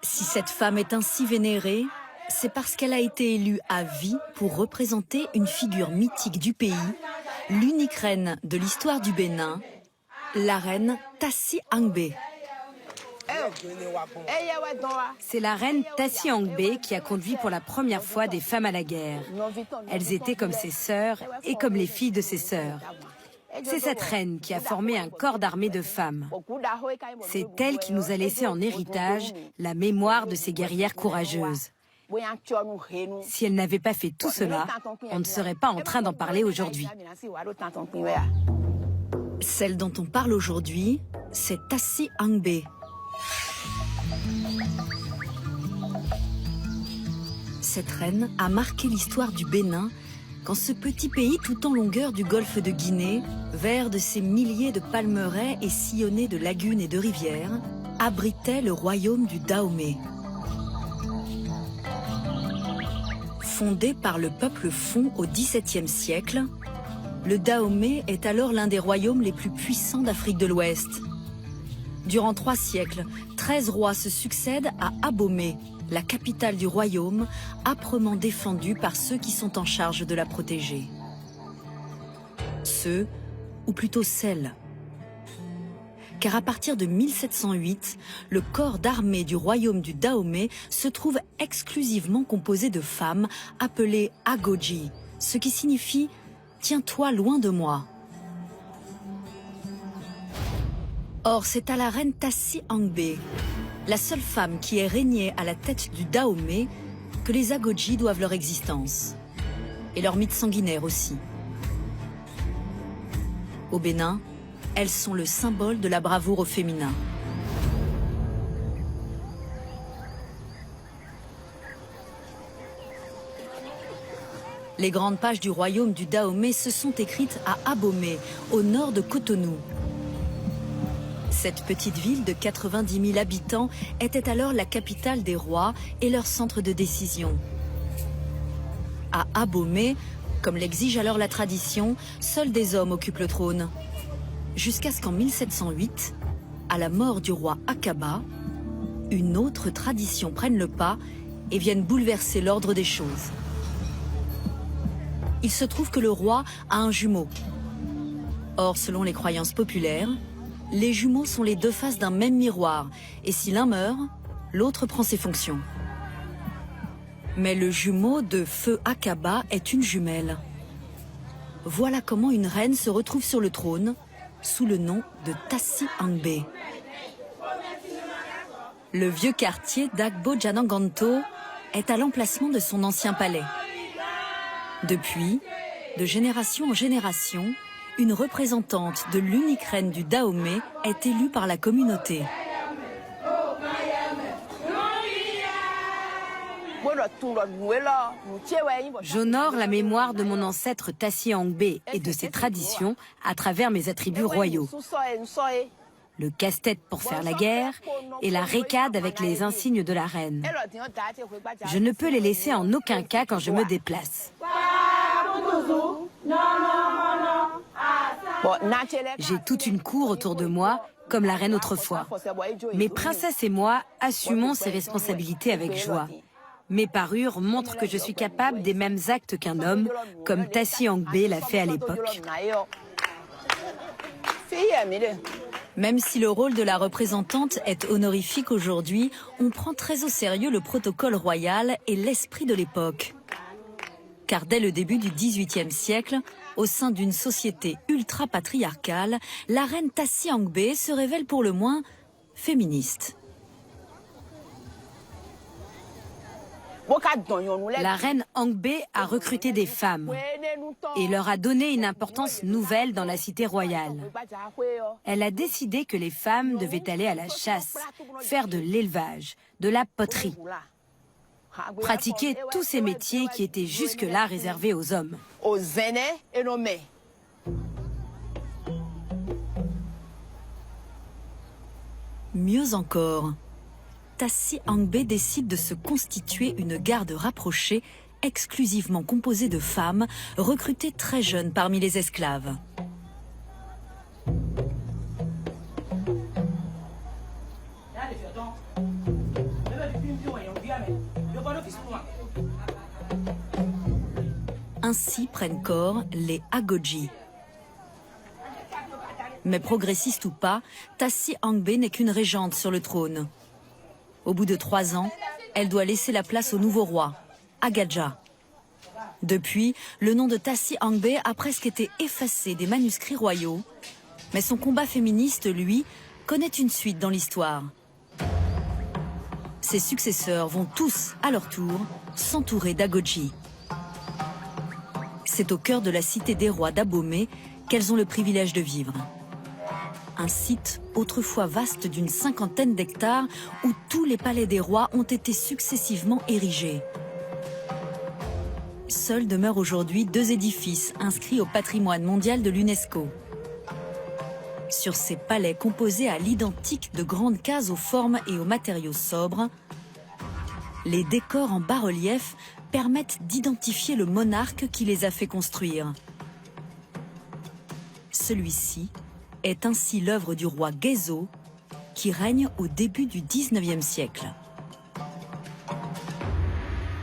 Si cette femme est ainsi vénérée, c'est parce qu'elle a été élue à vie pour représenter une figure mythique du pays, l'unique reine de l'histoire du Bénin, la reine Tassi Angbe. C'est la reine Tassi Angbe qui a conduit pour la première fois des femmes à la guerre. Elles étaient comme ses sœurs et comme les filles de ses sœurs. C'est cette reine qui a formé un corps d'armée de femmes. C'est elle qui nous a laissé en héritage la mémoire de ces guerrières courageuses. Si elle n'avait pas fait tout cela, on ne serait pas en train d'en parler aujourd'hui. Celle dont on parle aujourd'hui, c'est Tassi Angbe. Cette reine a marqué l'histoire du Bénin quand ce petit pays tout en longueur du golfe de Guinée, vert de ses milliers de palmeraies et sillonné de lagunes et de rivières, abritait le royaume du Dahomey. Fondé par le peuple Fon au XVIIe siècle, le Dahomey est alors l'un des royaumes les plus puissants d'Afrique de l'Ouest. Durant 3 siècles, 13 rois se succèdent à Abomey, la capitale du royaume, âprement défendue par ceux qui sont en charge de la protéger. Ceux, ou plutôt celles. Car à partir de 1708, le corps d'armée du royaume du Dahomey se trouve exclusivement composé de femmes appelées Agoji, ce qui signifie « tiens-toi loin de moi ». Or, c'est à la reine Tassi Angbe, la seule femme qui ait régné à la tête du Dahomey, que les Agoji doivent leur existence. Et leur mythe sanguinaire aussi. Au Bénin, elles sont le symbole de la bravoure au féminin. Les grandes pages du royaume du Dahomey se sont écrites à Abomey, au nord de Cotonou. Cette petite ville de 90 000 habitants était alors la capitale des rois et leur centre de décision. À Abomey, comme l'exige alors la tradition, seuls des hommes occupent le trône. Jusqu'à ce qu'en 1708, à la mort du roi Akaba, une autre tradition prenne le pas et vienne bouleverser l'ordre des choses. Il se trouve que le roi a un jumeau. Or, selon les croyances populaires, les jumeaux sont les 2 faces d'un même miroir, et si l'un meurt, l'autre prend ses fonctions. Mais le jumeau de feu Akaba est une jumelle. Voilà comment une reine se retrouve sur le trône, sous le nom de Tassi Angbe. Le vieux quartier d'Agbo Jananganto est à l'emplacement de son ancien palais. Depuis, de génération en génération, une représentante de l'unique reine du Dahomey est élue par la communauté. J'honore la mémoire de mon ancêtre Tassi Angbe et de ses traditions à travers mes attributs royaux. Le casse-tête pour faire la guerre et la récade avec les insignes de la reine. Je ne peux les laisser en aucun cas quand je me déplace. J'ai toute une cour autour de moi, comme la reine autrefois. Mes princesses et moi assumons ces responsabilités avec joie. Mes parures montrent que je suis capable des mêmes actes qu'un homme, comme Tassi Angbe l'a fait à l'époque. Même si le rôle de la représentante est honorifique aujourd'hui, on prend très au sérieux le protocole royal et l'esprit de l'époque. Car dès le début du XVIIIe siècle, au sein d'une société ultra-patriarcale, la reine Tassi Angbe se révèle pour le moins féministe. La reine Angbe a recruté des femmes et leur a donné une importance nouvelle dans la cité royale. Elle a décidé que les femmes devaient aller à la chasse, faire de l'élevage, de la poterie, pratiquer tous ces métiers qui étaient jusque-là réservés aux hommes. Mieux encore, Tassi Angbe décide de se constituer une garde rapprochée exclusivement composée de femmes recrutées très jeunes parmi les esclaves. Ainsi prennent corps les Agodji. Mais progressiste ou pas, Tassi Angbe n'est qu'une régente sur le trône. Au bout de 3 ans, elle doit laisser la place au nouveau roi, Agadja. Depuis, le nom de Tassi Angbe a presque été effacé des manuscrits royaux. Mais son combat féministe, lui, connaît une suite dans l'histoire. Ses successeurs vont tous, à leur tour, s'entourer d'Agodji. C'est au cœur de la cité des rois d'Abomey qu'elles ont le privilège de vivre. Un site autrefois vaste d'une 50aine d'hectares où tous les palais des rois ont été successivement érigés. Seuls demeurent aujourd'hui 2 édifices inscrits au patrimoine mondial de l'UNESCO. Sur ces palais composés à l'identique de grandes cases aux formes et aux matériaux sobres, les décors en bas-relief permettent d'identifier le monarque qui les a fait construire. Celui-ci est ainsi l'œuvre du roi Gezo, qui règne au début du XIXe siècle.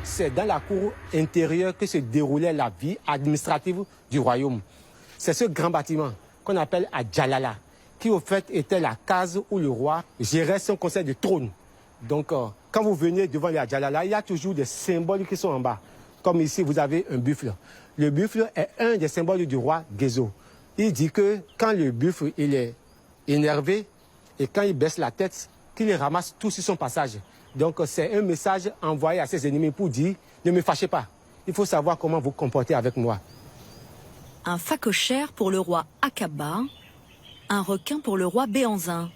C'est dans la cour intérieure que se déroulait la vie administrative du royaume. C'est ce grand bâtiment qu'on appelle Adjalala, qui au fait était la case où le roi gérait son conseil de trône. Donc quand vous venez devant les Adjalala, il y a toujours des symboles qui sont en bas. Comme ici, vous avez un buffle. Le buffle est un des symboles du roi Gezo. Il dit que quand le buffle il est énervé et quand il baisse la tête, qu'il les ramasse tout sur son passage. Donc c'est un message envoyé à ses ennemis pour dire « Ne me fâchez pas, il faut savoir comment vous comporter avec moi ». Un phacochère pour le roi Akaba, un requin pour le roi Béanzin.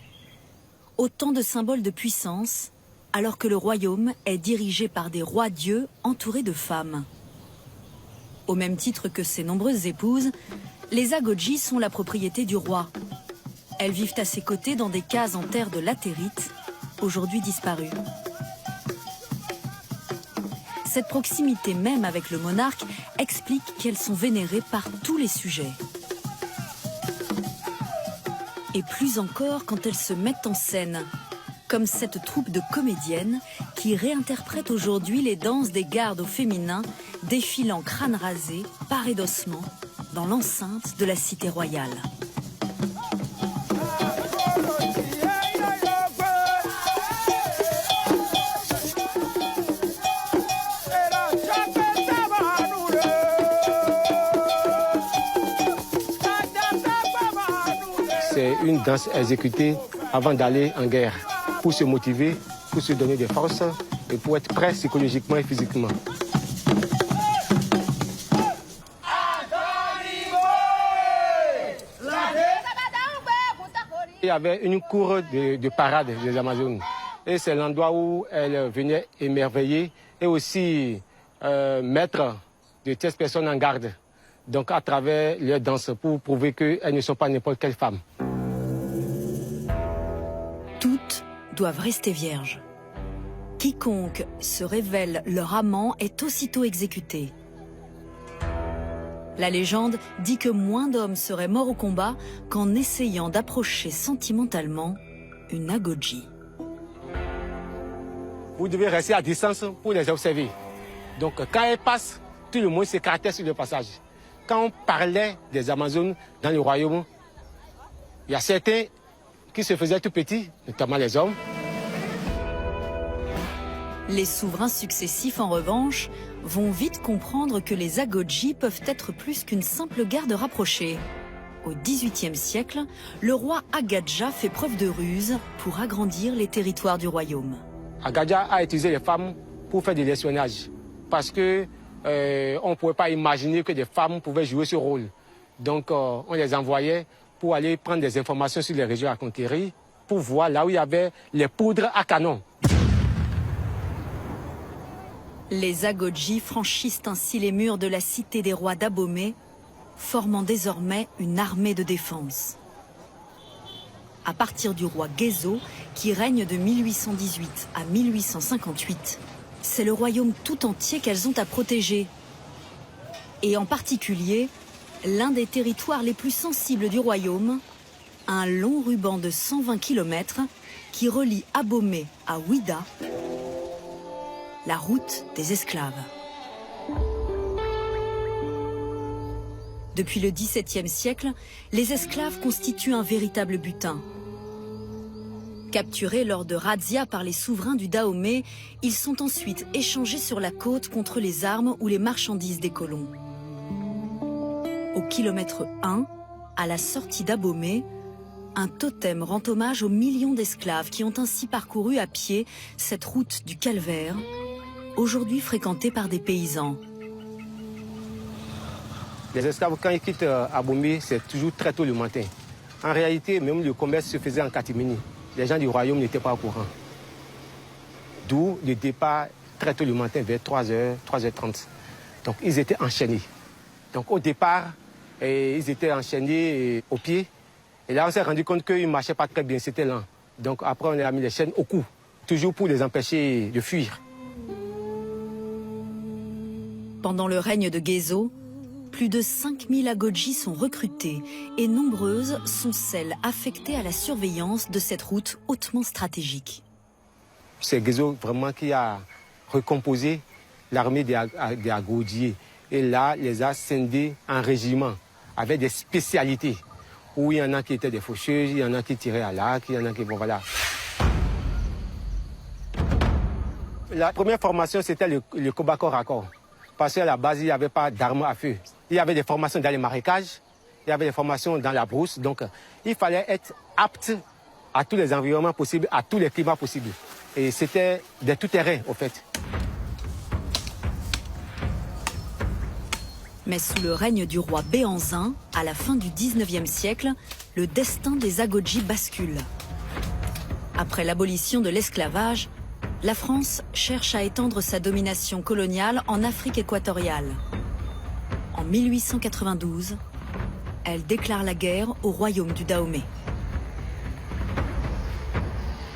Autant de symboles de puissance, alors que le royaume est dirigé par des rois-dieux entourés de femmes. Au même titre que ses nombreuses épouses, les Agodji sont la propriété du roi. Elles vivent à ses côtés dans des cases en terre de latérite, aujourd'hui disparues. Cette proximité même avec le monarque explique qu'elles sont vénérées par tous les sujets. Et plus encore quand elles se mettent en scène, comme cette troupe de comédiennes qui réinterprète aujourd'hui les danses des gardes au féminin, défilant crâne rasé, parés d'ossements, dans l'enceinte de la cité royale. C'est une danse exécutée avant d'aller en guerre, pour se motiver, pour se donner des forces et pour être prêt psychologiquement et physiquement. Il y avait une cour de parade des Amazones et c'est l'endroit où elles venaient émerveiller et aussi mettre de telles personnes en garde. Donc à travers leur danse pour prouver qu'elles ne sont pas n'importe quelle femme. Toutes doivent rester vierges. Quiconque se révèle leur amant est aussitôt exécuté. La légende dit que moins d'hommes seraient morts au combat qu'en essayant d'approcher sentimentalement une Agodji. Vous devez rester à distance pour les observer. Donc quand elles passent, tout le monde s'écartait sur le passage. Quand on parlait des Amazones dans le royaume, il y a certains qui se faisaient tout petits, notamment les hommes. Les souverains successifs, en revanche, vont vite comprendre que les Agodji peuvent être plus qu'une simple garde rapprochée. Au XVIIIe siècle, le roi Agadja fait preuve de ruse pour agrandir les territoires du royaume. Agadja a utilisé les femmes pour faire de l'espionnage, parce que on ne pouvait pas imaginer que des femmes pouvaient jouer ce rôle. Donc on les envoyait pour aller prendre des informations sur les régions à conquérir, pour voir là où il y avait les poudres à canon. Les Agodji franchissent ainsi les murs de la cité des rois d'Abomey, formant désormais une armée de défense. À partir du roi Gezo, qui règne de 1818 à 1858, c'est le royaume tout entier qu'elles ont à protéger. Et en particulier, l'un des territoires les plus sensibles du royaume, un long ruban de 120 km qui relie Abomey à Ouida, la route des esclaves. Depuis le XVIIe siècle, les esclaves constituent un véritable butin. Capturés lors de razzias par les souverains du Dahomey, ils sont ensuite échangés sur la côte contre les armes ou les marchandises des colons. Au kilomètre 1, à la sortie d'Abomey, un totem rend hommage aux millions d'esclaves qui ont ainsi parcouru à pied cette route du calvaire, aujourd'hui fréquentée par des paysans. Les esclaves, quand ils quittent Abomey, c'est toujours très tôt le matin. En réalité, même le commerce se faisait en catimini. Les gens du royaume n'étaient pas au courant. D'où le départ très tôt le matin, vers 3h, 3h30. Donc ils étaient enchaînés. Donc au départ, ils étaient enchaînés au pied. Et là, on s'est rendu compte qu'ils ne marchaient pas très bien, c'était lent. Donc après, on a mis les chaînes au cou, toujours pour les empêcher de fuir. Pendant le règne de Guézo, plus de 5000 agodjis sont recrutés et nombreuses sont celles affectées à la surveillance de cette route hautement stratégique. C'est Guézo vraiment qui a recomposé l'armée des agodjiers. Et là, les a scindés en régiments avec des spécialités. Où il y en a qui étaient des faucheuses, il y en a qui tiraient à l'arc, il y en a qui... Bon, voilà. La première formation, c'était le combat corps à corps. Parce qu'à la base, il n'y avait pas d'armes à feu. Il y avait des formations dans les marécages, il y avait des formations dans la brousse. Donc, il fallait être apte à tous les environnements possibles, à tous les climats possibles. Et c'était des tout-terrain, au fait. Mais sous le règne du roi Béhanzin, à la fin du XIXe siècle, le destin des agodjis bascule. Après l'abolition de l'esclavage, la France cherche à étendre sa domination coloniale en Afrique équatoriale. En 1892, elle déclare la guerre au royaume du Dahomey.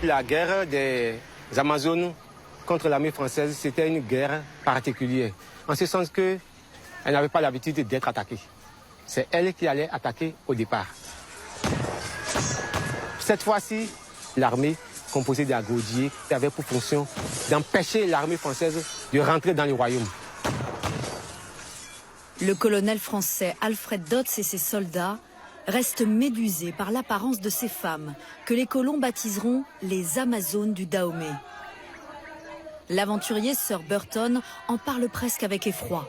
La guerre des Amazones contre l'armée française, c'était une guerre particulière. En ce sens qu'elle n'avait pas l'habitude d'être attaquée. C'est elle qui allait attaquer au départ. Cette fois-ci, l'armée composée d'agodjiers avait pour fonction d'empêcher l'armée française de rentrer dans le royaume. Le colonel français Alfred Dodds et ses soldats restent médusés par l'apparence de ces femmes que les colons baptiseront les Amazones du Dahomey. L'aventurier Sir Burton en parle presque avec effroi.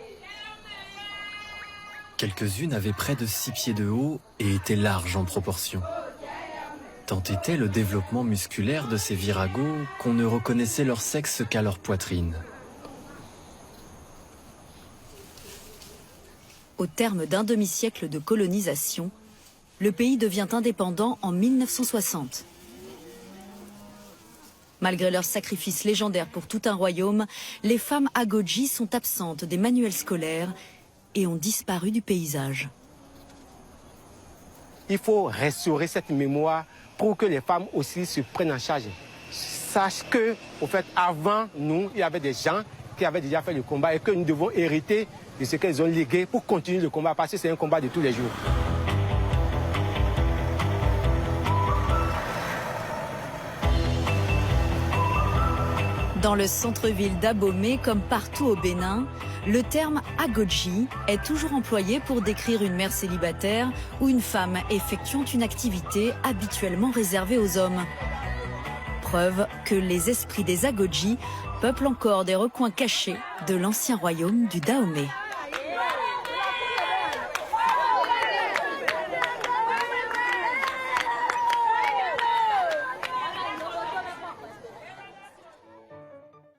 Quelques-unes avaient près de 6 pieds de haut et étaient larges en proportion. Tant était le développement musculaire de ces viragos qu'on ne reconnaissait leur sexe qu'à leur poitrine. Au terme d'un demi-siècle de colonisation, le pays devient indépendant en 1960. Malgré leurs sacrifices légendaires pour tout un royaume, les femmes agodjis sont absentes des manuels scolaires et ont disparu du paysage. Il faut restaurer cette mémoire pour que les femmes aussi se prennent en charge. Sache que, au fait, avant nous, il y avait des gens qui avaient déjà fait le combat et que nous devons hériter de ce qu'ils ont légué pour continuer le combat, parce que c'est un combat de tous les jours. Dans le centre-ville d'Abomey, comme partout au Bénin, le terme agodji est toujours employé pour décrire une mère célibataire ou une femme effectuant une activité habituellement réservée aux hommes. Preuve que les esprits des agodjis peuplent encore des recoins cachés de l'ancien royaume du Dahomey.